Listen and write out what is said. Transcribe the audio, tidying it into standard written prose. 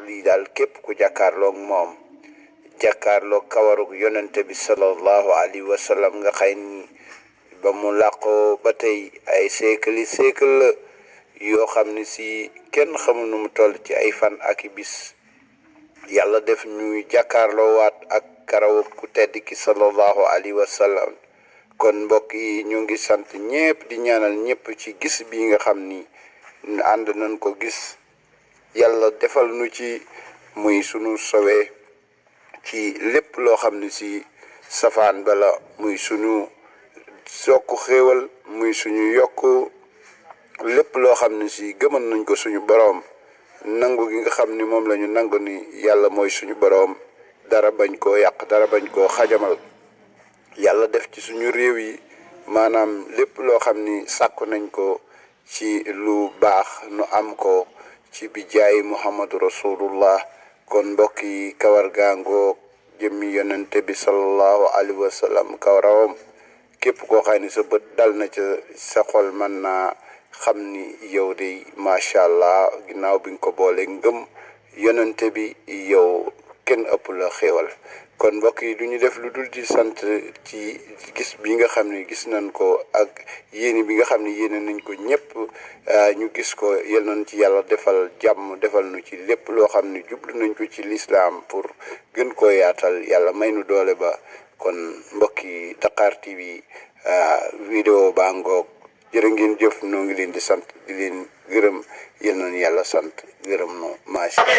lii daal képp ku jàkkaarloog moom jàkkaarloog kawarug yonente bi sallallahu alayhi wa sallam nga xëy ni ba mu làqoo ba tey ay siècle la yoo xam ne si kenn xamul nu mu toll ci ay fan ak i bis yàlla def ñuy jàkkaarloowaat ak karawug ku tedd ki sallallahu alayhi wa sallam kon mbokk yi ñu ngi sant ñépp di ñaanal ñépp ci gis bi nga xam ni ànd nañ ko gis yàlla defal nu ci muy sunu sowe ci lépp loo xam ne si safaan bala muy sunu sokku xéewal muy suñu yokku lépp loo xam ne si gëmal nañ ko suñu boroom nangu gi nga xam ni moom la ñu nangu ni yàlla mooy suñu boroom dara bañ koo yàq dara bañ koo xajamal yàlla def ci suñu réew yi maanaam lépp loo xam ni sàkku nañ ko ci lu baax nu am ko ci bi jaay muhammadu rasulullah kon mbokk yi kawar gaangoo jëmmi yonente bi sallallahu alayhi wa sallam kawarawam képp koo xam ni sa bët dal na ca sa xol mën naa xam ni yow de macha allah ginnaaw bi nga ko boole ngëm yonente bi yow kenn ëpp la xéewal kon mbokk yi du ñu def lu dul di sant ci gis bi nga xam ne gis nañ ko ak yéene bi nga xam ne yéene nañ ko ñëpp ñu gis ko yal nañ ci yàlla defal jàmm defal nu ci lépp loo xam ne jublu nañ ko ci lislaam pour gën koo yaatal yàlla may nu doole ba kon mbokk yi Dakar TV vidéo baa ngoog jërë ngeen jëf noo ngi leen di sant di leen gërëm yal nañ yàlla sant gërëm no macha